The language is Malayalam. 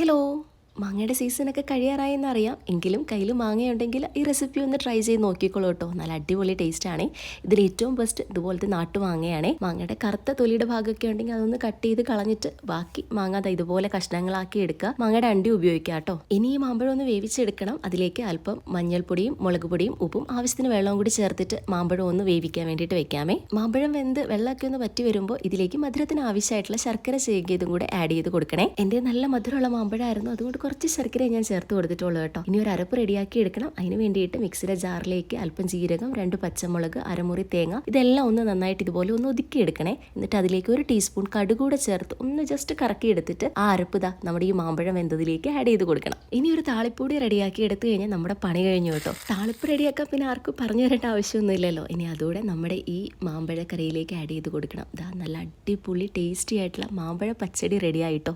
ഹലോ, മാങ്ങയുടെ സീസണൊക്കെ കഴിയാറായെന്നറിയാം. എങ്കിലും കയ്യിൽ മാങ്ങയുണ്ടെങ്കിൽ ഈ റെസിപ്പി ഒന്ന് ട്രൈ ചെയ്ത് നോക്കിക്കോളൂ കേട്ടോ. നല്ല അടിപൊളി ടേസ്റ്റാണ്. ഇതിൽ ഏറ്റവും ബെസ്റ്റ് ഇതുപോലത്തെ നാട്ടുമാങ്ങയാണ്. മാങ്ങയുടെ കറുത്ത തൊലിയുടെ ഭാഗമൊക്കെ ഉണ്ടെങ്കിൽ അതൊന്ന് കട്ട് ചെയ്ത് കളഞ്ഞിട്ട് ബാക്കി മാങ്ങ ഇതുപോലെ കഷ്ണങ്ങളാക്കി എടുക്കുക. മാങ്ങയുടെ അണ്ടി ഉപയോഗിക്കുക കേട്ടോ. ഇനി ഈ മാമ്പഴം ഒന്ന് വേവിച്ചെടുക്കണം. അതിലേക്ക് അല്പം മഞ്ഞൾപ്പൊടിയും മുളക് പൊടിയും ഉപ്പും ആവശ്യത്തിന് വെള്ളവും കൂടി ചേർത്തിട്ട് മാമ്പഴം ഒന്ന് വേവിക്കാൻ വേണ്ടിയിട്ട് വെക്കാമേ. മാമ്പഴം വെന്ത് വെള്ളമൊക്കെ ഒന്ന് പറ്റി വരുമ്പോൾ ഇതിലേക്ക് മധുരത്തിന് ആവശ്യമായിട്ടുള്ള ശർക്കര ചേകിയതും കൂടെ ആഡ് ചെയ്ത് കൊടുക്കണേ. എൻ്റെ നല്ല മധുരമുള്ള മാമ്പഴമായിരുന്നു, അതുകൊണ്ട് കുറച്ച് ശർക്കര ഞാൻ ചേർത്ത് കൊടുത്തിട്ടുള്ളൂ കേട്ടോ. ഇനി ഒരു അരപ്പ് റെഡിയാക്കി എടുക്കണം. അതിന് വേണ്ടിയിട്ട് മിക്സിയുടെ ജാറിലേക്ക് അല്പം ജീരകം, 2 പച്ചമുളക്, അരമുറി തേങ്ങ ഇതെല്ലാം ഒന്ന് നന്നായിട്ട് ഇതുപോലെ ഒന്ന് ഒതുക്കി എടുക്കണേ. എന്നിട്ട് അതിലേക്ക് 1 ടീസ്പൂൺ കടുകൂടെ ചേർത്ത് ഒന്ന് ജസ്റ്റ് കറക്കി എടുത്തിട്ട് ആ അരപ്പ് നമ്മുടെ ഈ മാമ്പഴം വെന്തതിലേക്ക് ആഡ് ചെയ്ത് കൊടുക്കണം. ഇനി ഒരു താളിപ്പൂടി റെഡിയാക്കി എടുത്തു കഴിഞ്ഞാൽ നമ്മുടെ പണി കഴിഞ്ഞു കേട്ടോ. താളിപ്പ് റെഡിയാക്കാൻ പിന്നെ ആർക്കും പറഞ്ഞു തരേണ്ട ആവശ്യമൊന്നുമില്ലല്ലോ. ഇനി അതോടെ നമ്മുടെ ഈ മാമ്പഴ കറിയിലേക്ക് ആഡ് ചെയ്ത് കൊടുക്കണം. നല്ല അടിപൊളി ടേസ്റ്റി ആയിട്ടുള്ള മാമ്പഴ പച്ചടി റെഡി ആയിട്ടോ.